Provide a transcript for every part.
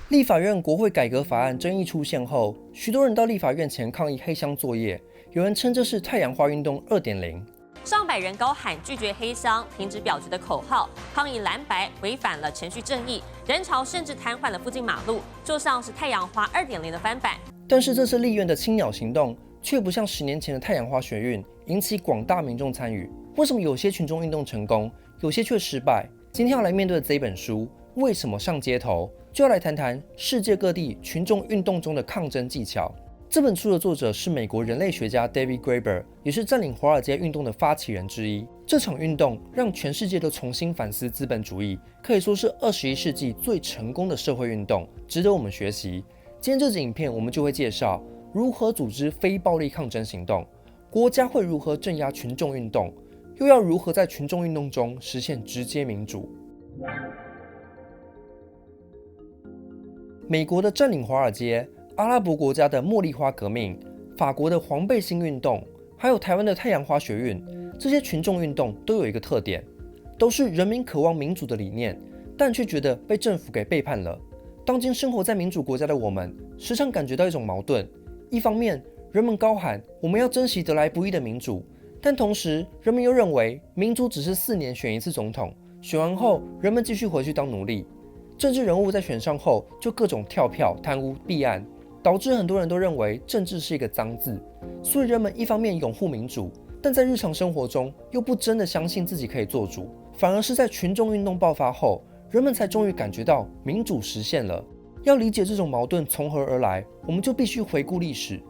立法院国会改革法案争议出现后，许多人到立法院前抗议黑箱作业，有人称这是太阳花运动 2.0。上百人高喊拒绝黑箱、停止表决的口号，抗议蓝白违反了程序正义，人潮甚至瘫痪了附近马路，就像是太阳花 2.0 的翻版。但是这次立院的青鸟行动却不像10年前的太阳花学运引起广大民众参与。为什么有些群众运动成功，有些却失败？今天要来面对的这一本书《为什么上街头》，就要来谈谈世界各地群众运动中的抗争技巧。这本书的作者是美国人类学家 David Graeber， 也是占领华尔街运动的发起人之一。这场运动让全世界都重新反思资本主义，可以说是21世纪最成功的社会运动，值得我们学习。今天这支影片我们就会介绍如何组织非暴力抗争行动，国家会如何镇压群众运动，又要如何在群众运动中实现直接民主。美国的占领华尔街，阿拉伯国家的茉莉花革命，法国的黄背心运动，还有台湾的太阳花学运，这些群众运动都有一个特点，都是人民渴望民主的理念，但却觉得被政府给背叛了。当今生活在民主国家的我们，时常感觉到一种矛盾：一方面，人们高喊我们要珍惜得来不易的民主，但同时，人们又认为民主只是4年选一次总统，选完后人们继续回去当奴隶。政治人物在选上后就各种跳票、贪污、弊案，导致很多人都认为政治是一个脏字。所以人们一方面拥护民主，但在日常生活中又不真的相信自己可以做主，反而是在群众运动爆发后，人们才终于感觉到民主实现了。要理解这种矛盾从何而来，我们就必须回顾历史。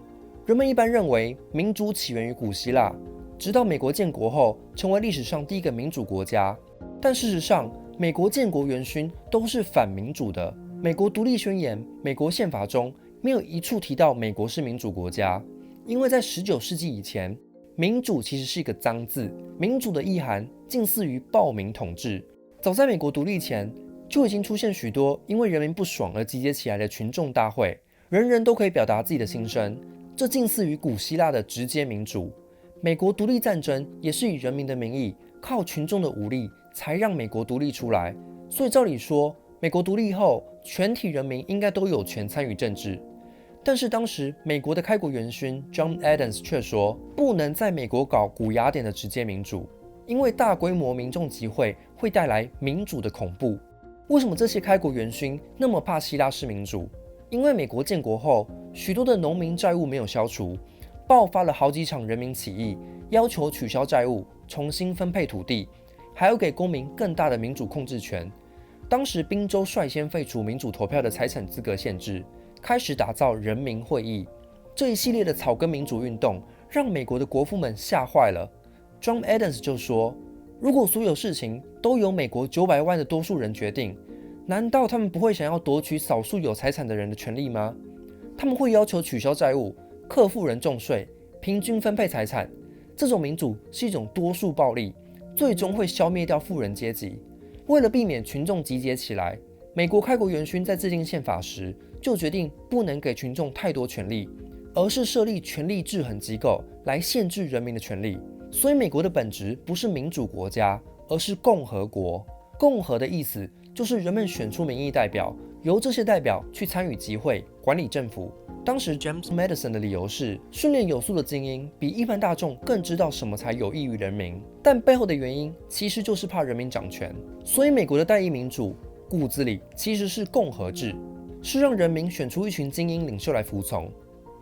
人们一般认为民主起源于古希腊，直到美国建国后成为历史上第一个民主国家。但事实上，美国建国元勋都是反民主的。美国独立宣言、美国宪法中没有一处提到美国是民主国家，因为在19世纪以前，民主其实是一个脏字，民主的意涵近似于暴民统治。早在美国独立前，就已经出现许多因为人民不爽而集结起来的群众大会，人人都可以表达自己的心声，这近似于古希腊的直接民主。美国独立战争也是以人民的名义，靠群众的武力才让美国独立出来。所以照理说，美国独立后，全体人民应该都有权参与政治。但是当时美国的开国元勋 John Adams 却说，不能在美国搞古雅典的直接民主，因为大规模民众集会会带来民主的恐怖。为什么这些开国元勋那么怕希腊式民主？因为美国建国后，许多的农民债务没有消除，爆发了好几场人民起义，要求取消债务，重新分配土地，还要给公民更大的民主控制权。当时宾州率先废除民主投票的财产资格限制，开始打造人民会议。这一系列的草根民主运动让美国的国父们吓坏了。John Adams 就说，如果所有事情都由美国900万的多数人决定，难道他们不会想要夺取少数有财产的人的权利吗？他们会要求取消债务，课富人重税，平均分配财产。这种民主是一种多数暴力，最终会消灭掉富人阶级。为了避免群众集结起来，美国开国元勋在制定宪法时就决定不能给群众太多权力，而是设立权力制衡机构来限制人民的权利。所以美国的本质不是民主国家，而是共和国。共和的意思就是人们选出民意代表，由这些代表去参与集会，管理政府。当时 James Madison 的理由是，训练有素的精英比一般大众更知道什么才有益于人民，但背后的原因其实就是怕人民掌权。所以美国的代议民主骨子里其实是共和制，是让人民选出一群精英领袖来服从。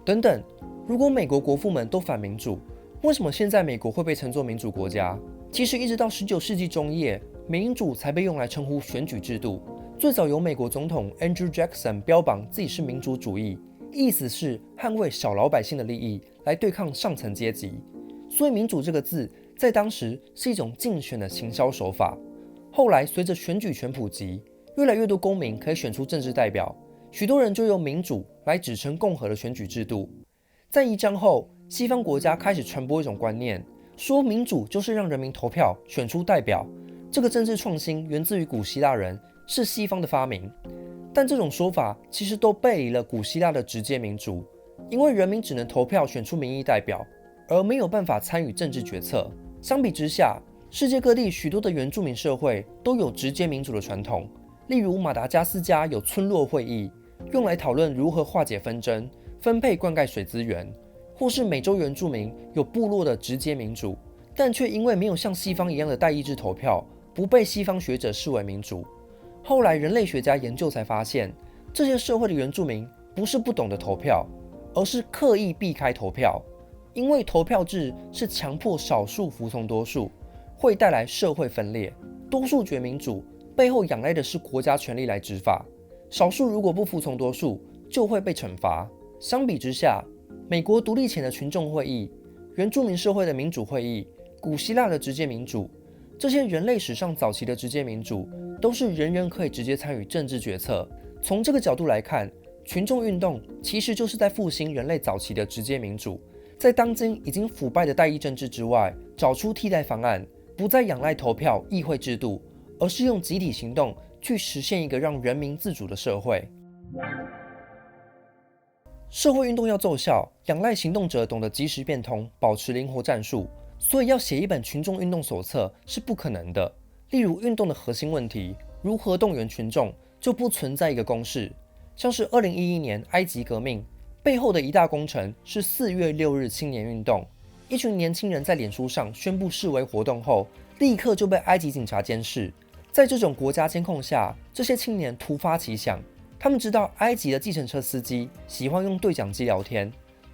等等，如果美国国父们都反民主，为什么现在美国会被称作民主国家？其实一直到19世纪中叶，民主才被用来称呼选举制度。最早由美国总统 Andrew Jackson 标榜自己是民主主义，意思是捍卫小老百姓的利益，来对抗上层阶级。所以民主这个字在当时是一种竞选的行销手法。后来随着选举权普及，越来越多公民可以选出政治代表，许多人就用民主来指称共和的选举制度。在一战后，西方国家开始传播一种观念，说民主就是让人民投票选出代表。这个政治创新源自于古希腊人，是西方的发明。但这种说法其实都背离了古希腊的直接民主，因为人民只能投票选出民意代表，而没有办法参与政治决策。相比之下，世界各地许多的原住民社会都有直接民主的传统，例如马达加斯加有村落会议，用来讨论如何化解纷争、分配灌溉水资源，或是美洲原住民有部落的直接民主，但却因为没有像西方一样的代议制投票，不被西方学者视为民主。后来人类学家研究才发现，这些社会的原住民不是不懂得投票，而是刻意避开投票，因为投票制是强迫少数服从多数，会带来社会分裂。多数决民主背后仰赖的是国家权力来执法，少数如果不服从多数，就会被惩罚。相比之下，美国独立前的群众会议、原住民社会的民主会议、古希腊的直接民主，这些人类史上早期的直接民主，都是人人可以直接参与政治决策。从这个角度来看，群众运动其实就是在复兴人类早期的直接民主，在当今已经腐败的代议政治之外，找出替代方案，不再仰赖投票、议会制度，而是用集体行动去实现一个让人民自主的社会。社会运动要奏效，仰赖行动者懂得及时变通，保持灵活战术，所以要写一本群众运动手册是不可能的。例如运动的核心问题，如何动员群众，就不存在一个公式。像是2011年埃及革命背后的一大功臣是4月6日青年运动，一群年轻人在脸书上宣布示威活动后，立刻就被埃及警察监视。在这种国家监控下，这些青年突发奇想，他们知道埃及的计程车司机喜欢用对讲机聊天，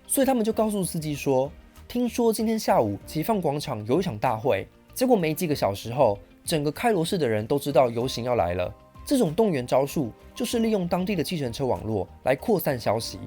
所以他们就告诉司机说，听说今天下午解放广场有一场大会。结果没几个小时后，整个开罗市的人都知道游行要来了。这种动员招数就是利用当地的计程车网络来扩散消息。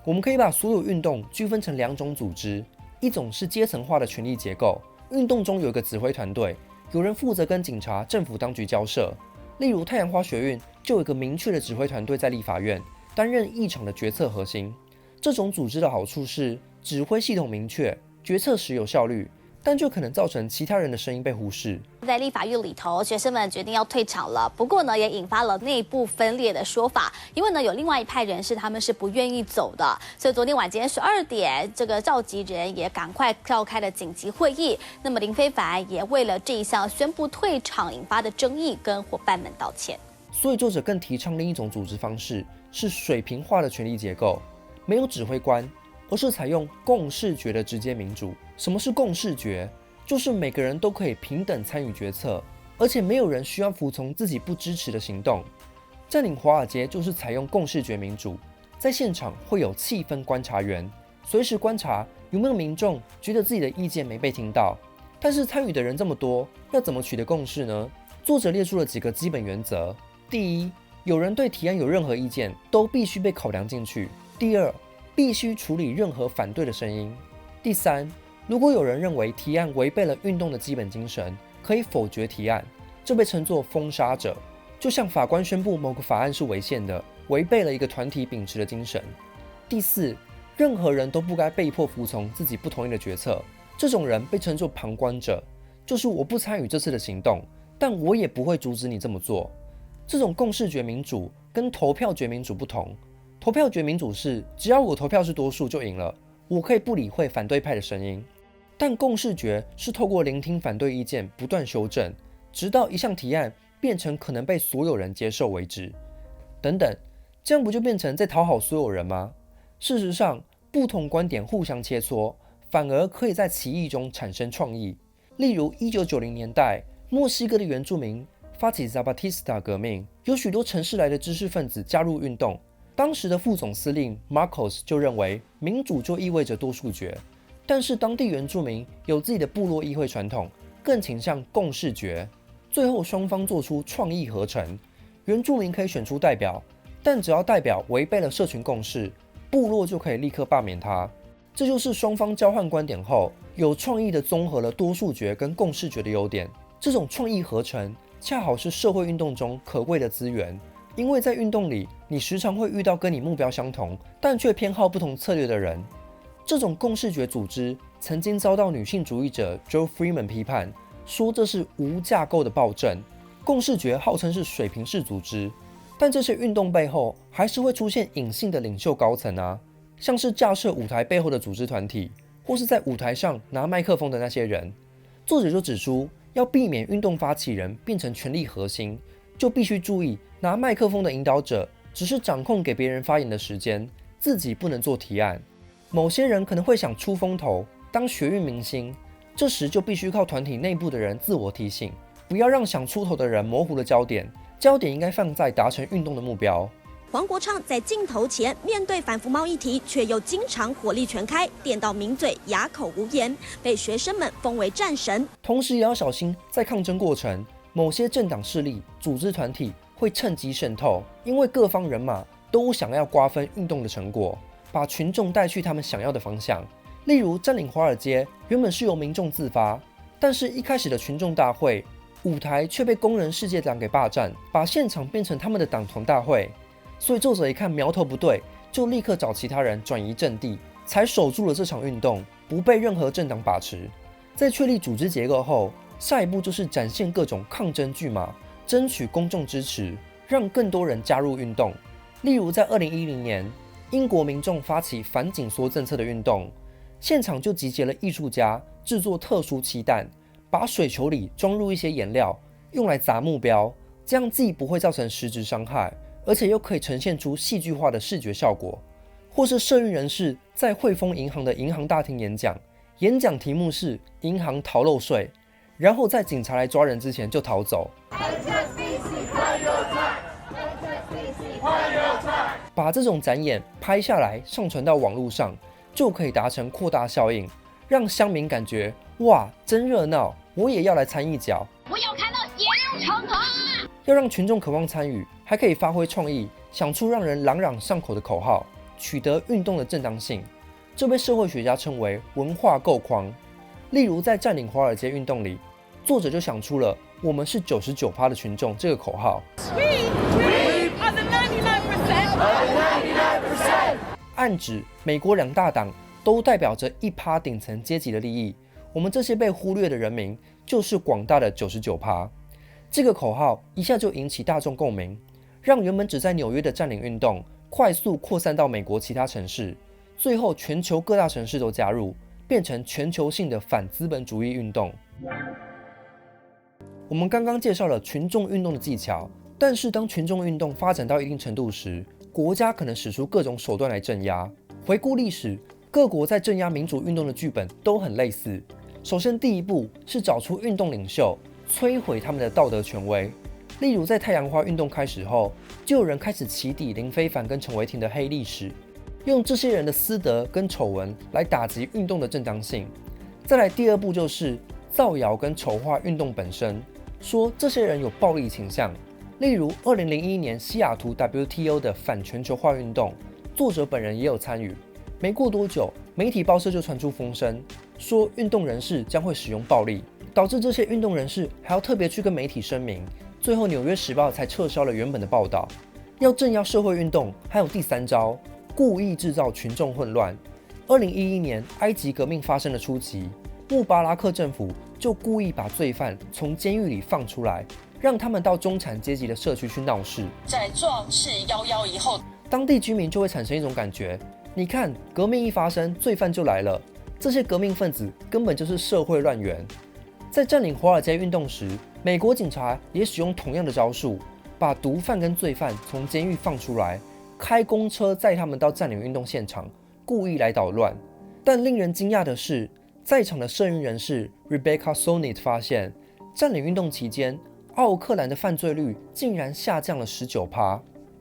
我们可以把所有运动区分成2种组织，一种是阶层化的权力结构，运动中有一个指挥团队，有人负责跟警察、政府当局交涉。例如太阳花学运就有一个明确的指挥团队在立法院担任议场的决策核心。这种组织的好处是指挥系统明确，决策时有效率，但就可能造成其他人的声音被忽视。在立法院里头，学生们决定要退场了。不过呢，也引发了内部分裂的说法，因为呢，有另外一派人士他们是不愿意走的。所以昨天晚间12点，这个召集人也赶快召开了紧急会议。那么林非凡也为了这一项宣布退场引发的争议，跟伙伴们道歉。所以作者更提倡另一种组织方式，是水平化的权力结构，没有指挥官，而是采用共识决的直接民主。什么是共识决？就是每个人都可以平等参与决策，而且没有人需要服从自己不支持的行动。占领华尔街就是采用共识决民主，在现场会有气氛观察员，随时观察有没有民众觉得自己的意见没被听到。但是参与的人这么多，要怎么取得共识呢？作者列出了几个基本原则。第一，有人对提案有任何意见，都必须被考量进去。第二，必须处理任何反对的声音。第三，如果有人认为提案违背了运动的基本精神，可以否决提案，这被称作封杀者。就像法官宣布某个法案是违宪的，违背了一个团体秉持的精神。第四，任何人都不该被迫服从自己不同意的决策，这种人被称作旁观者，就是我不参与这次的行动，但我也不会阻止你这么做。这种共识决民主跟投票决民主不同，投票决民主是只要我投票是多数就赢了，我可以不理会反对派的声音。但共识决是透过聆听反对意见，不断修正，直到一项提案变成可能被所有人接受为止。等等，这样不就变成在讨好所有人吗？事实上，不同观点互相切磋，反而可以在歧义中产生创意。例如1990年代，墨西哥的原住民发起 Zapatista 革命，有许多城市来的知识分子加入运动。当时的副总司令 Marcos 就认为，民主就意味着多数决。但是当地原住民有自己的部落议会传统，更倾向共识决。最后双方做出创意合成，原住民可以选出代表，但只要代表违背了社群共识，部落就可以立刻罢免他。这就是双方交换观点后，有创意的综合了多数决跟共识决的优点。这种创意合成恰好是社会运动中可贵的资源，因为在运动里，你时常会遇到跟你目标相同，但却偏好不同策略的人。这种共识决组织曾经遭到女性主义者 Joe Freeman 批判，说这是无架构的暴政。共识决号称是水平式组织，但这些运动背后还是会出现隐性的领袖高层啊，像是架设舞台背后的组织团体，或是在舞台上拿麦克风的那些人。作者就指出，要避免运动发起人变成权力核心，就必须注意拿麦克风的引导者只是掌控给别人发言的时间，自己不能做提案。某些人可能会想出风头，当学运明星，这时就必须靠团体内部的人自我提醒，不要让想出头的人模糊了焦点，焦点应该放在达成运动的目标。黄国昌在镜头前面对反服贸议题，却又经常火力全开，电到名嘴哑口无言，被学生们封为战神。同时也要小心，在抗争过程，某些政党势力、组织团体会趁机渗透，因为各方人马都想要瓜分运动的成果，把群众带去他们想要的方向。例如占领华尔街，原本是由民众自发，但是一开始的群众大会舞台却被工人世界党给霸占，把现场变成他们的党团大会。所以作者一看苗头不对，就立刻找其他人转移阵地，才守住了这场运动，不被任何政党把持。在确立组织结构后，下一步就是展现各种抗争剧码，争取公众支持，让更多人加入运动。例如在2010年，英国民众发起反紧缩政策的运动，现场就集结了艺术家制作特殊漆弹，把水球里装入一些颜料，用来砸目标，这样既不会造成实质伤害，而且又可以呈现出戏剧化的视觉效果。或是社运人士在汇丰银行的银行大厅演讲，演讲题目是银行逃漏税，然后在警察来抓人之前就逃走。把这种展演拍下来上传到网络上，就可以达成扩大效应，让乡民感觉哇真热闹，我也要来参一脚，我要看到严惩罚。要让群众渴望参与，还可以发挥创意，想出让人朗朗上口的口号，取得运动的正当性。这被社会学家称为文化构框。例如在占领华尔街运动里，作者就想出了我们是 99% 的群众这个口号，暗指美国两大党都代表着1%顶层阶级的利益，我们这些被忽略的人民就是广大的 99%。这个口号一下就引起大众共鸣，让原本只在纽约的占领运动快速扩散到美国其他城市，最后全球各大城市都加入，变成全球性的反资本主义运动。我们刚刚介绍了群众运动的技巧，但是当群众运动发展到一定程度时，国家可能使出各种手段来镇压。回顾历史，各国在镇压民主运动的剧本都很类似。首先第一步是找出运动领袖，摧毁他们的道德权威。例如在太阳花运动开始后，就有人开始起底林非凡跟陈为廷的黑历史，用这些人的私德跟丑闻来打击运动的正当性。再来第二步就是造谣跟丑化运动本身，说这些人有暴力倾向。例如2001年西雅图 WTO 的反全球化运动，作者本人也有参与。没过多久，媒体报社就传出风声，说运动人士将会使用暴力，导致这些运动人士还要特别去跟媒体声明。最后，《纽约时报》才撤销了原本的报道。要镇压社会运动，还有第三招，故意制造群众混乱。2011年，埃及革命发生的初期，穆巴拉克政府就故意把罪犯从监狱里放出来，让他们到中产阶级的社区去闹事。在壮士111以后，当地居民就会产生一种感觉：你看，革命一发生，罪犯就来了。这些革命分子根本就是社会乱源。在占领华尔街运动时，美国警察也使用同样的招数，把毒贩跟罪犯从监狱放出来，开公车载他们到占领运动现场，故意来捣乱。但令人惊讶的是，在场的社运人士 Rebecca Solnit 发现，占领运动期间，奥克兰的犯罪率竟然下降了19%。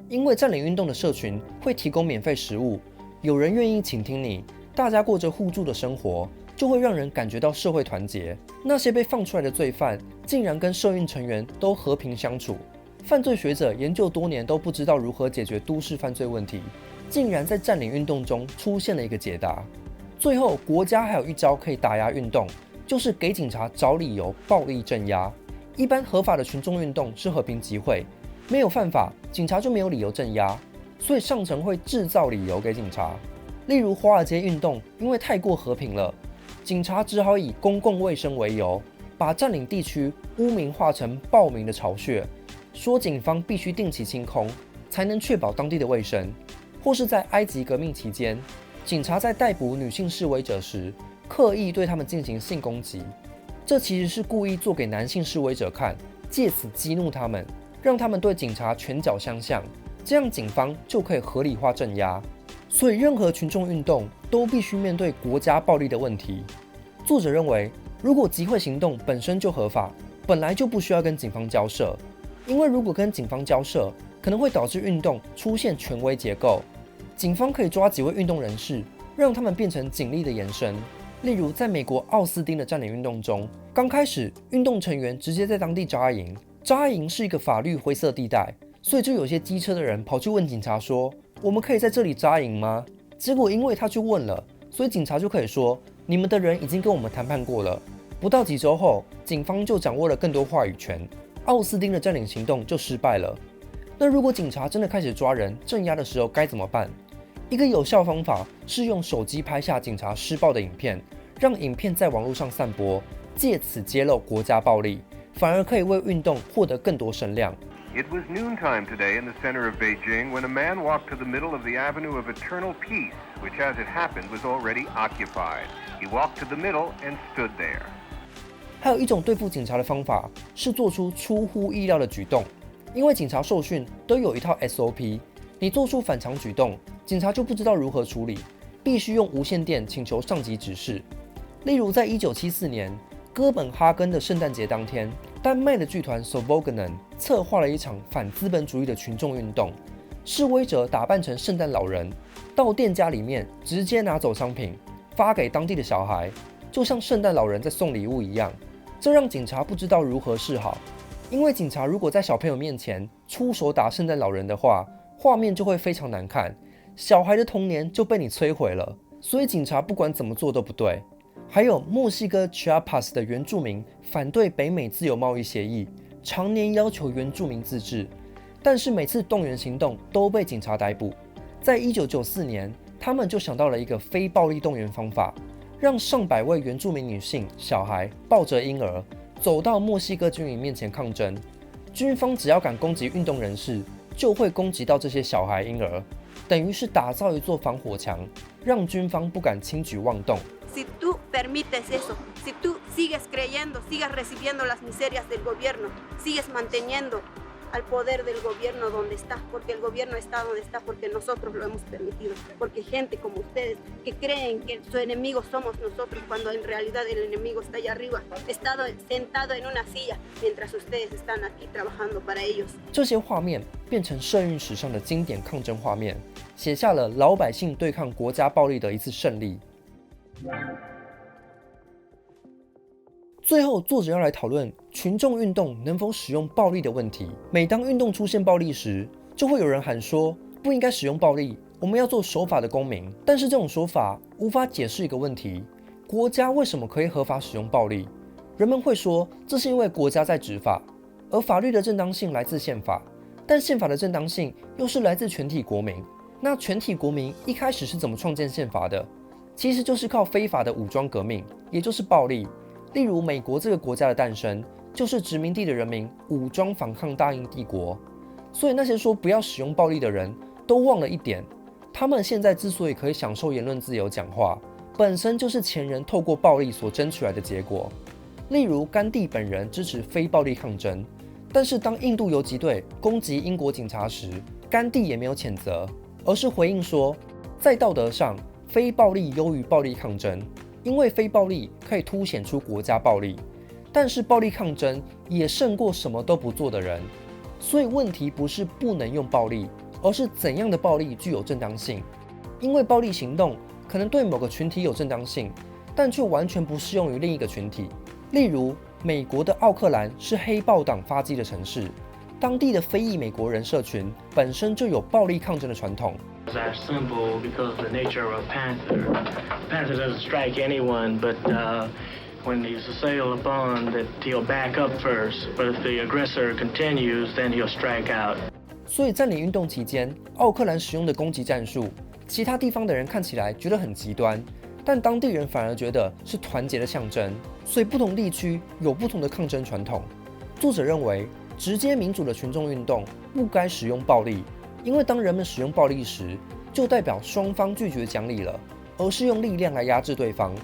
因为占领运动的社群会提供免费食物，有人愿意倾听你，大家过着互助的生活，就会让人感觉到社会团结。那些被放出来的罪犯竟然跟社运成员都和平相处。犯罪学者研究多年都不知道如何解决都市犯罪问题，竟然在占领运动中出现了一个解答。最后，国家还有一招可以打压运动，就是给警察找理由暴力镇压。一般合法的群众运动是和平集会，没有犯法，警察就没有理由镇压，所以上层会制造理由给警察。例如华尔街运动因为太过和平了，警察只好以公共卫生为由，把占领地区污名化成暴民的巢穴，说警方必须定期清空，才能确保当地的卫生。或是在埃及革命期间，警察在逮捕女性示威者时，刻意对他们进行性攻击。这其实是故意做给男性示威者看，借此激怒他们，让他们对警察拳脚相向，这样警方就可以合理化镇压。所以任何群众运动都必须面对国家暴力的问题。作者认为，如果集会行动本身就合法，本来就不需要跟警方交涉，因为如果跟警方交涉，可能会导致运动出现权威结构。警方可以抓几位运动人士，让他们变成警力的延伸。例如，在美国奥斯汀的占领运动中，刚开始运动成员直接在当地扎营，扎营是一个法律灰色地带，所以就有些机车的人跑去问警察说：“我们可以在这里扎营吗？”结果因为他去问了，所以警察就可以说：“你们的人已经跟我们谈判过了。”不到几周后，警方就掌握了更多话语权，奥斯汀的占领行动就失败了。那如果警察真的开始抓人镇压的时候该怎么办？一个有效方法是用手机拍下警察施暴的影片，让影片在网络上散播，借此揭露国家暴力，反而可以为运动获得更多声量。It was noontime today in the center of Beijing when a man walked to the middle of the Avenue of Eternal Peace, which as it happened was already occupied. He walked to the middle and stood there. 还有一种对付警察的方法是做出出乎意料的举动，因为警察受训都有一套 SOP， 你做出反常举动，警察就不知道如何处理，必须用无线电请求上级指示。例如，在1974年哥本哈根的圣诞节当天，丹麦的剧团 Sovågen 策划了一场反资本主义的群众运动，示威者打扮成圣诞老人，到店家里面直接拿走商品，发给当地的小孩，就像圣诞老人在送礼物一样。这让警察不知道如何是好，因为警察如果在小朋友面前出手打圣诞老人的话，画面就会非常难看，小孩的童年就被你摧毁了。所以警察不管怎么做都不对。还有墨西哥 Chiapas 的原住民反对北美自由贸易协议，常年要求原住民自治，但是每次动员行动都被警察逮捕。在1994年，他们就想到了一个非暴力动员方法，让上百位原住民女性、小孩抱着婴儿走到墨西哥军营面前抗争。军方只要敢攻击运动人士，就会攻击到这些小孩、婴儿，等于是打造一座防火墙，让军方不敢轻举妄动。Si tú permites eso, si tú sigues creyendo, sigues recibiendo las miserias del gobierno, sigues manteniendo al poder del gobierno donde está, porque el gobierno está donde está, porque nosotros lo hemos permitido, porque gente como ustedes que creen que su enemigo somos nosotros, cuando en realidad el enemigo está allá arriba, sentado en una silla, mientras ustedes están aquí trabajando para ellos. 这些画面变成社运史上的经典抗争画面，写下了老百姓对抗国家暴力的一次胜利。最后，作者要来讨论群众运动能否使用暴力的问题。每当运动出现暴力时，就会有人喊说不应该使用暴力，我们要做守法的公民。但是这种说法无法解释一个问题：国家为什么可以合法使用暴力？人们会说这是因为国家在执法，而法律的正当性来自宪法，但宪法的正当性又是来自全体国民。那全体国民一开始是怎么创建宪法的？其实就是靠非法的武装革命，也就是暴力。例如，美国这个国家的诞生，就是殖民地的人民武装反抗大英帝国。所以那些说不要使用暴力的人，都忘了一点：他们现在之所以可以享受言论自由、讲话，本身就是前人透过暴力所争取来的结果。例如，甘地本人支持非暴力抗争，但是当印度游击队攻击英国警察时，甘地也没有谴责，而是回应说，在道德上，非暴力优于暴力抗争，因为非暴力可以凸显出国家暴力，但是暴力抗争也胜过什么都不做的人。所以问题不是不能用暴力，而是怎样的暴力具有正当性。因为暴力行动可能对某个群体有正当性，但却完全不适用于另一个群体。例如，美国的奥克兰是黑豹党发迹的城市，当地的非裔美国人社群本身就有暴力抗争的传统。Our symbol because of the nature of a panther. A panther doesn't strike anyone, but when he's assailed upon, that he'll back up first. But if the aggressor continues, then he'll strike out. 所以占领运动期间，奥克兰使用的攻击战术，其他地方的人看起来觉得很极端，但当地人反而觉得是团结的象征。所以不同地区有不同的抗争传统。作者认为，直接民主的群众运动不该使用暴力。因为当人们使用暴力时，就代表双方拒绝讲理了，而是用力量来压制对方。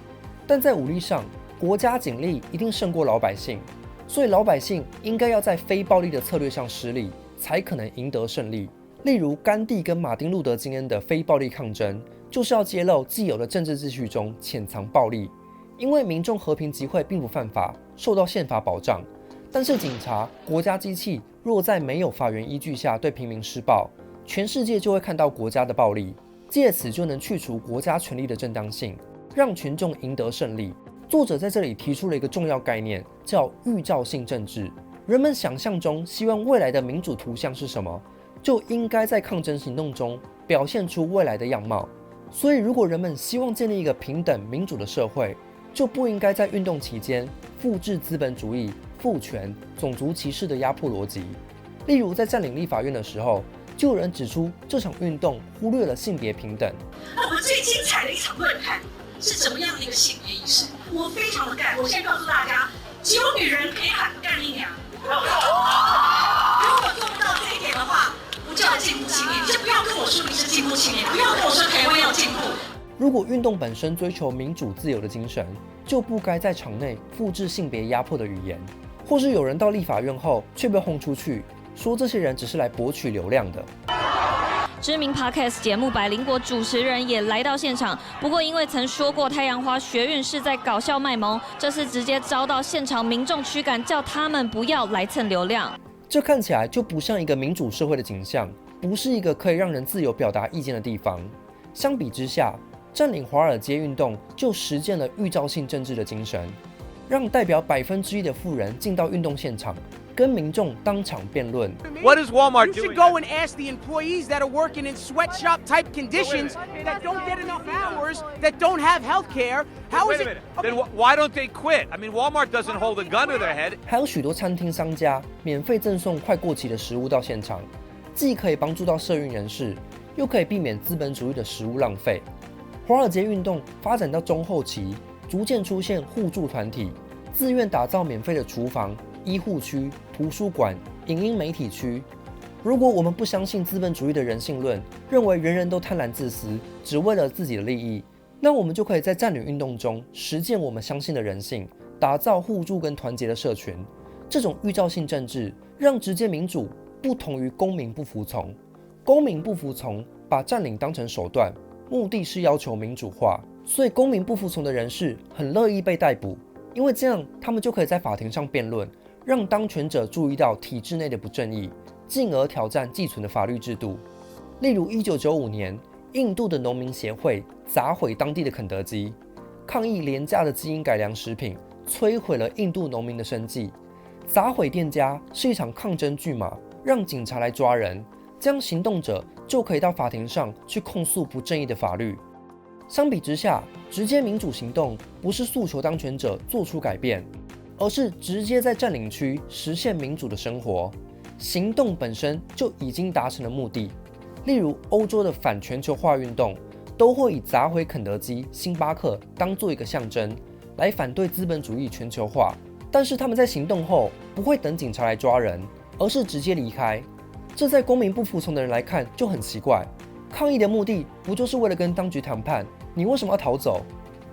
但在武力上，国家警力一定胜过老百姓，所以老百姓应该要在非暴力的策略上施力，才可能赢得胜利。例如甘地跟马丁路德金恩的非暴力抗争，就是要揭露既有的政治秩序中潜藏暴力。因为民众和平集会并不犯法，受到宪法保障，但是警察、国家机器若在没有法源依据下对平民施暴，全世界就会看到国家的暴力，借此就能去除国家权力的正当性，让群众赢得胜利。作者在这里提出了一个重要概念，叫预兆性政治。人们想象中希望未来的民主图像是什么，就应该在抗争行动中表现出未来的样貌。所以，如果人们希望建立一个平等民主的社会，就不应该在运动期间复制资本主义、父权、种族歧视的压迫逻辑。例如，在占领立法院的时候，就有人指出这场运动忽略了性别平等。那我们最精彩的一场论坛是怎么样的一个性别意识？我非常的干，我现在告诉大家，只有女人可以喊干你娘。如果做不到这一点的话，不叫进步青年，你就不要跟我说你是进步青年，不要跟我说台湾要进步。如果运动本身追求民主自由的精神，就不该在场内复制性别压迫的语言，或是有人到立法院后却被轰出去，说这些人只是来博取流量的。知名 Podcast 节目《百灵果》主持人也来到现场，不过因为曾说过太阳花学运是在搞笑卖萌，这次直接遭到现场民众驱赶，叫他们不要来蹭流量。这看起来就不像一个民主社会的景象，不是一个可以让人自由表达意见的地方。相比之下，占领华尔街运动就实践了预兆性政治的精神，让代表1%的富人进到运动现场，跟民众当场辩论。What is Walmart doing? You should go and ask the employees that are working in sweatshop type conditions that don't get enough hours, that don't have health care. How is it? Then why don't they quit? I mean, Walmart doesn't hold a gun to their head. 还有许多餐厅商家免费赠送快过期的食物到现场，既可以帮助到社运人士，又可以避免资本主义的食物浪费。华尔街运动发展到中后期，逐渐出现互助团体，自愿打造免费的厨房、医护区、图书馆、影音媒体区。如果我们不相信资本主义的人性论，认为人人都贪婪自私，只为了自己的利益，那我们就可以在占领运动中实践我们相信的人性，打造互助跟团结的社群。这种预兆性政治让直接民主不同于公民不服从。公民不服从把占领当成手段，目的是要求民主化，所以公民不服从的人士很乐意被逮捕，因为这样他们就可以在法庭上辩论，让当权者注意到体制内的不正义，进而挑战既存的法律制度。例如1995年，印度的农民协会砸毁当地的肯德基，抗议廉价的基因改良食品摧毁了印度农民的生计。砸毁店家是一场抗争剧码，让警察来抓人，这样行动者就可以到法庭上去控诉不正义的法律。相比之下，直接民主行动不是诉求当权者做出改变，而是直接在占领区实现民主的生活。行动本身就已经达成了目的。例如欧洲的反全球化运动，都会以砸毁肯德基、星巴克当做一个象征，来反对资本主义全球化。但是他们在行动后不会等警察来抓人，而是直接离开。这在公民不服从的人来看就很奇怪，抗议的目的不就是为了跟当局谈判？你为什么要逃走？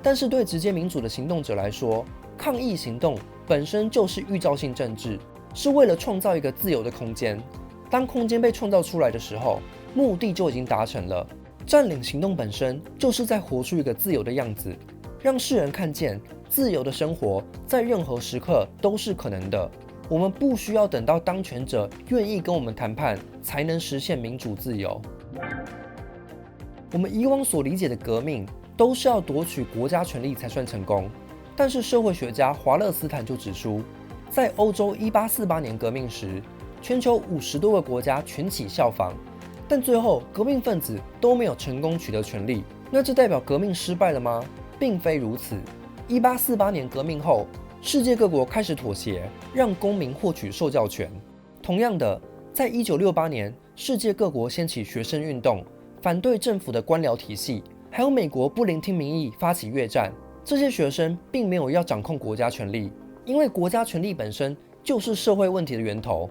但是对直接民主的行动者来说，抗议行动本身就是预兆性政治，是为了创造一个自由的空间。当空间被创造出来的时候，目的就已经达成了。占领行动本身就是在活出一个自由的样子，让世人看见自由的生活在任何时刻都是可能的。我们不需要等到当权者愿意跟我们谈判，才能实现民主自由。我们以往所理解的革命，都是要夺取国家权力才算成功。但是社会学家华勒斯坦就指出，在欧洲1848年革命时，全球50多个国家群起效仿，但最后革命分子都没有成功取得权力。那这代表革命失败了吗？并非如此。1848年革命后，世界各国开始妥协，让公民获取受教权。同样的，在1968年，世界各国掀起学生运动，反对政府的官僚体系，还有美国不聆听民意发起越战。这些学生并没有要掌控国家权力，因为国家权力本身就是社会问题的源头。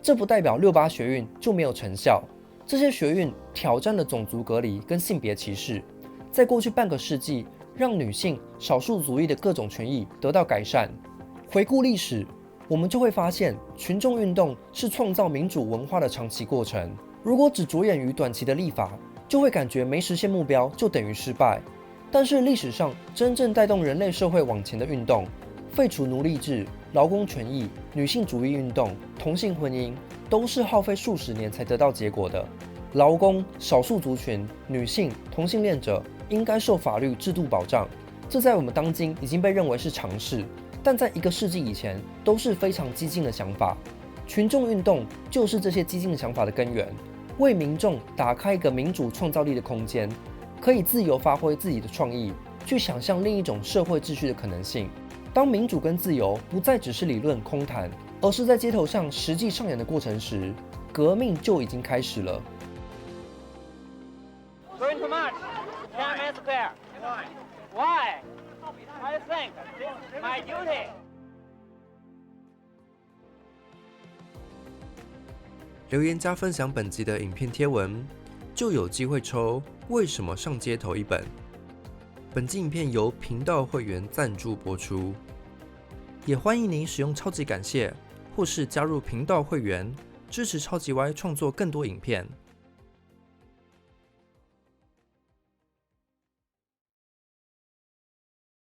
这不代表68学运就没有成效。这些学运挑战了种族隔离跟性别歧视。在过去半个世纪，让女性、少数族裔的各种权益得到改善。回顾历史，我们就会发现，群众运动是创造民主文化的长期过程。如果只着眼于短期的立法，就会感觉没实现目标就等于失败。但是历史上真正带动人类社会往前的运动，废除奴隶制、劳工权益、女性主义运动、同性婚姻，都是耗费数十年才得到结果的。劳工、少数族群、女性、同性恋者应该受法律制度保障，这在我们当今已经被认为是常识，但在1个世纪以前都是非常激进的想法。群众运动就是这些激进的想法的根源，为民众打开一个民主创造力的空间，可以自由发挥自己的创意，去想象另一种社会秩序的可能性。当民主跟自由不再只是理论空谈，而是在街头上实际上演的过程时，革命就已经开始了。Doing too much. Can't answer there. Why? I think this is my duty. 留言加分享本集的影片贴文，就有机会抽《为什么上街头》一本。本集影片由频道会员赞助播出，也欢迎您使用超级感谢，或是加入频道会员，支持超级 Y 创作更多影片。